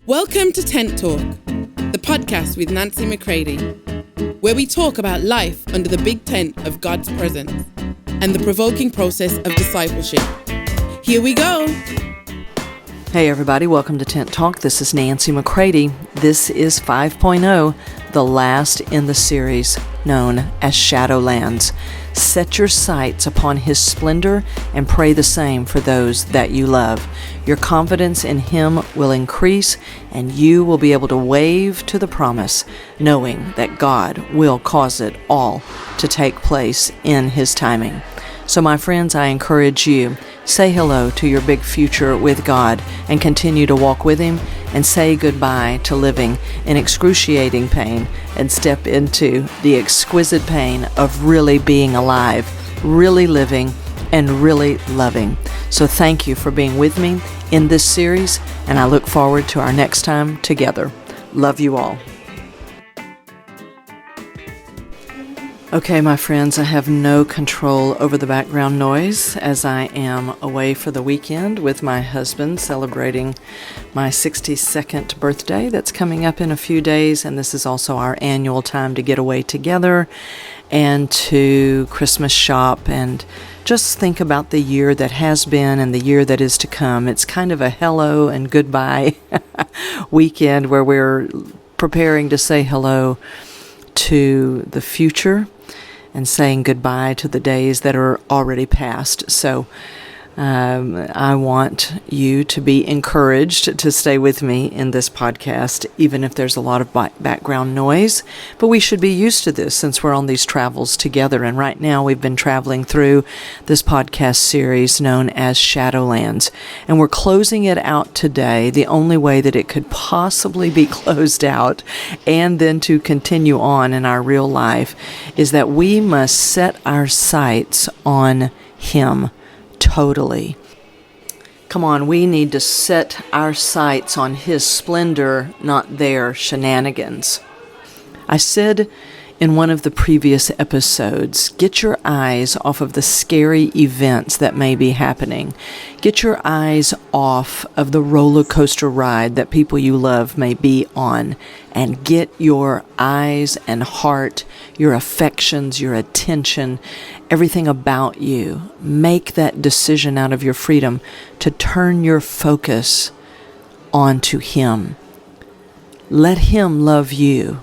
Welcome to Tent Talk, the podcast with Nancy McCready, where we talk about life under the big tent of God's presence and the provoking process of discipleship. Here we go. Hey everybody, welcome to Tent Talk. This is Nancy McCready. This is 5.0, the last in the series known as Shadowlands. Set your sights upon His splendor and pray the same for those that you love. Your confidence in Him will increase and you will be able to wave to the promise, knowing that God will cause it all to take place in His timing. So my friends, I encourage you, say hello to your big future with God and continue to walk with Him, and say goodbye to living in excruciating pain and step into the exquisite pain of really being alive, really living, and really loving. So thank you for being with me in this series, and I look forward to our next time together. Love you all. Okay, my friends, I have no control over the background noise as I am away for the weekend with my husband celebrating my 62nd birthday that's coming up in a few days, and this is also our annual time to get away together and to Christmas shop and just think about the year that has been and the year that is to come. It's kind of a hello and goodbye weekend where we're preparing to say hello to the future and saying goodbye to the days that are already past. So I want you to be encouraged to stay with me in this podcast, even if there's a lot of background noise. But we should be used to this since we're on these travels together. And right now we've been traveling through this podcast series known as Shadowlands. And we're closing it out today the only way that it could possibly be closed out and then to continue on in our real life is that we must set our sights on Him. Totally. Come on, we need to set our sights on His splendor, not their shenanigans. I said in one of the previous episodes, get your eyes off of the scary events that may be happening. Get your eyes off of the roller coaster ride that people you love may be on, and get your eyes and heart, your affections, your attention, everything about you. Make that decision out of your freedom to turn your focus onto Him. Let Him love you.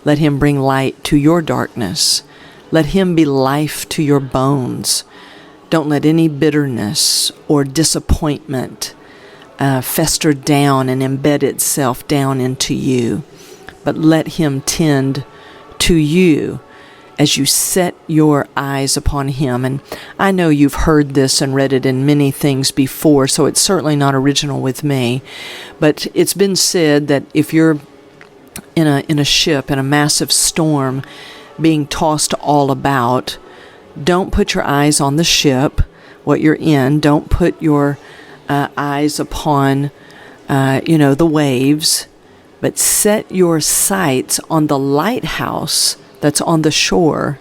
Let Him bring light to your darkness. Let Him be life to your bones. Don't let any bitterness or disappointment fester down and embed itself down into you. But let Him tend to you as you set your eyes upon Him. And I know you've heard this and read it in many things before, so it's certainly not original with me. But it's been said that if you're in a ship, in a massive storm, being tossed all about, don't put your eyes on the ship, what you're in. Don't put your eyes upon, the waves, but set your sights on the lighthouse that's on the shore.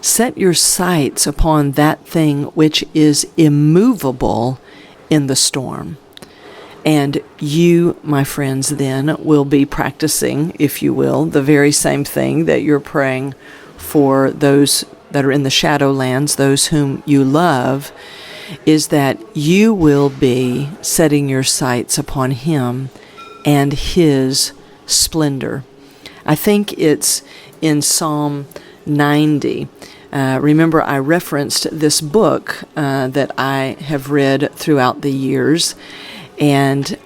Set your sights upon that thing which is immovable in the storm. And you, my friends, then will be practicing, if you will, the very same thing that you're praying for those that are in the Shadowlands, those whom you love, is that you will be setting your sights upon Him and His splendor. I think it's in Psalm 90. Remember, I referenced this book that I have read throughout the years, and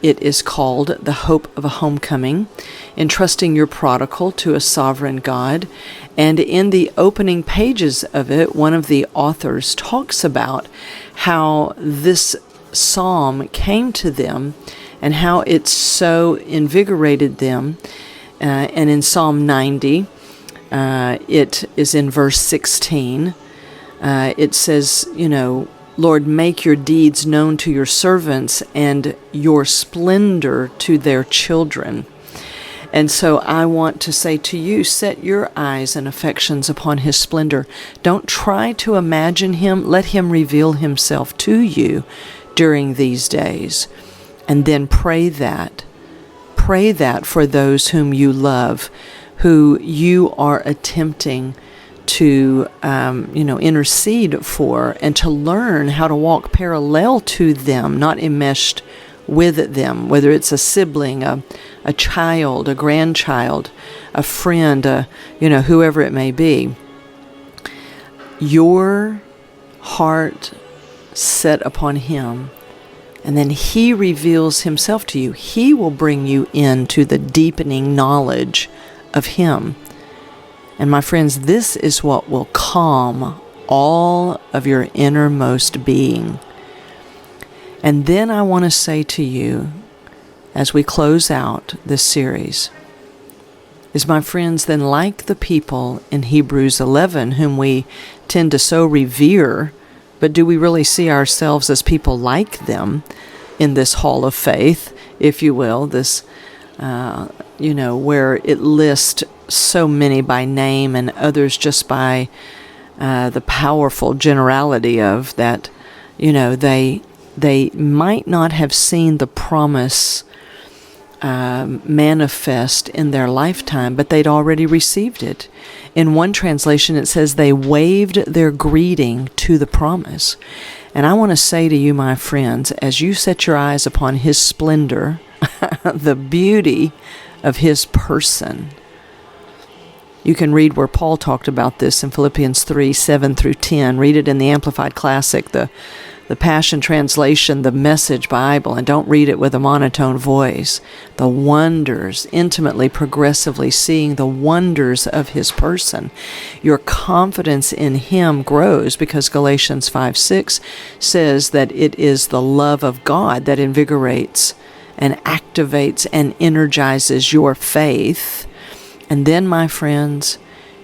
it is called The Hope of a Homecoming, Entrusting Your Prodigal to a Sovereign God. And in the opening pages of it, one of the authors talks about how this psalm came to them and how it so invigorated them. And in Psalm 90, it is in verse 16. It says, Lord, make your deeds known to your servants and your splendor to their children. And so I want to say to you, set your eyes and affections upon His splendor. Don't try to imagine Him. Let Him reveal Himself to you during these days. And then pray that. Pray that for those whom you love, who you are attempting to, intercede for, and to learn how to walk parallel to them, not enmeshed with them, whether it's a sibling, a child, a grandchild, a friend, whoever it may be. Your heart set upon Him, and then He reveals Himself to you. He will bring you into the deepening knowledge of Him. And my friends, this is what will calm all of your innermost being. And then I want to say to you, as we close out this series, is, my friends, then like the people in Hebrews 11, whom we tend to so revere, but do we really see ourselves as people like them in this hall of faith, if you will, this, where it lists so many by name and others just by the powerful generality of that, they might not have seen the promise manifest in their lifetime, but they'd already received it. In one translation, it says they waved their greeting to the promise. And I want to say to you, my friends, as you set your eyes upon His splendor, the beauty of His person, you can read where Paul talked about this in Philippians 3, 7 through 10. Read it in the Amplified Classic, the Passion Translation, the Message Bible, and don't read it with a monotone voice. The wonders, intimately, progressively seeing the wonders of His person. Your confidence in Him grows because Galatians 5:6 says that it is the love of God that invigorates and activates and energizes your faith. And then, my friends,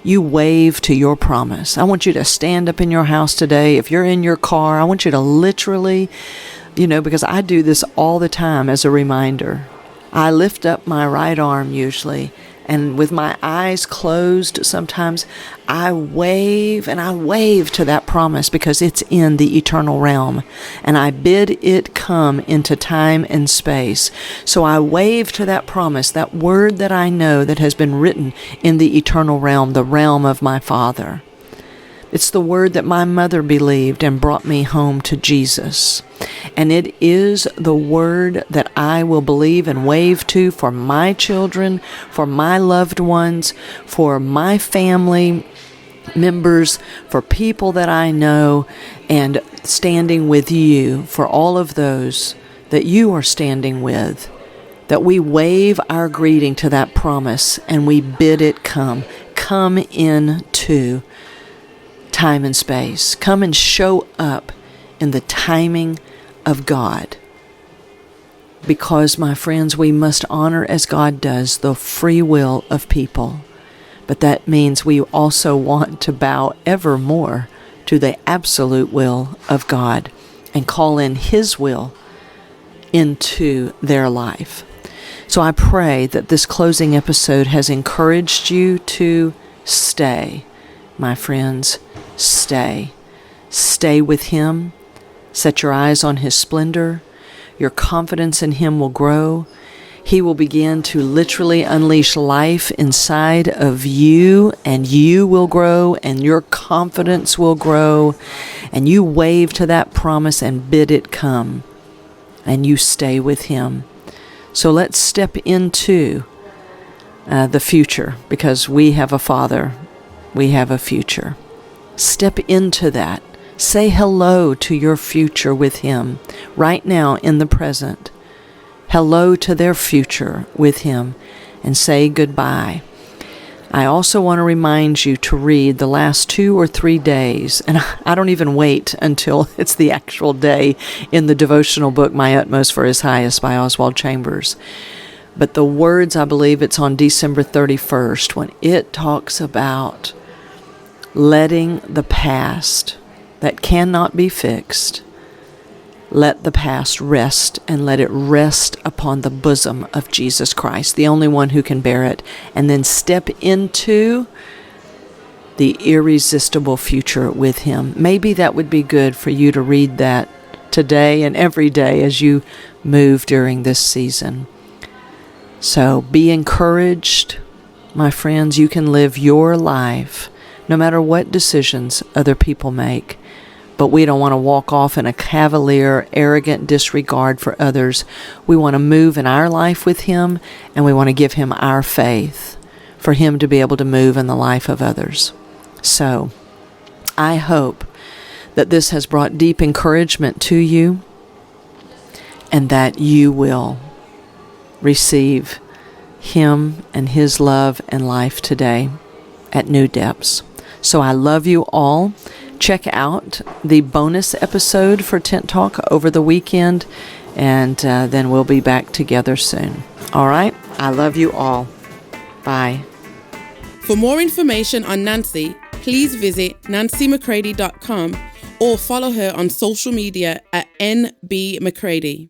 you wave to your promise. I want you to stand up in your house today. If you're in your car, I want you to literally, because I do this all the time as a reminder. I lift up my right arm usually, and with my eyes closed, sometimes I wave to that promise because it's in the eternal realm, and I bid it come into time and space. So I wave to that promise, that word that I know that has been written in the eternal realm, the realm of my Father. It's the word that my mother believed and brought me home to Jesus. And it is the word that I will believe and wave to for my children, for my loved ones, for my family members, for people that I know, and standing with you, for all of those that you are standing with, that we wave our greeting to that promise and we bid it come into time and space. Come and show up in the timing of God. Because, my friends, we must honor, as God does, the free will of people. But that means we also want to bow ever more to the absolute will of God and call in His will into their life. So I pray that this closing episode has encouraged you to stay, my friends. Stay. Stay with Him. Set your eyes on His splendor. Your confidence in Him will grow. He will begin to literally unleash life inside of you, and you will grow, and your confidence will grow, and you wave to that promise and bid it come, and you stay with Him. So let's step into the future, because we have a Father. We have a future. Step into that. Say hello to your future with Him right now in the present. Hello to their future with Him, and say goodbye. I also want to remind you to read the last 2 or 3 days, and I don't even wait until it's the actual day, in the devotional book, My Utmost for His Highest by Oswald Chambers. But the words, I believe it's on December 31st, when it talks about letting the past that cannot be fixed, let the past rest, and let it rest upon the bosom of Jesus Christ, the only one who can bear it, and then step into the irresistible future with Him. Maybe that would be good for you to read that today and every day as you move during this season. So be encouraged, my friends. You can live your life no matter what decisions other people make. But we don't want to walk off in a cavalier, arrogant disregard for others. We want to move in our life with Him, and we want to give Him our faith for Him to be able to move in the life of others. So, I hope that this has brought deep encouragement to you, and that you will receive Him and His love and life today at new depths. So I love you all. Check out the bonus episode for Tent Talk over the weekend, and then we'll be back together soon. All right? I love you all. Bye. For more information on Nancy, please visit nancymccready.com or follow her on social media at NBMcCready.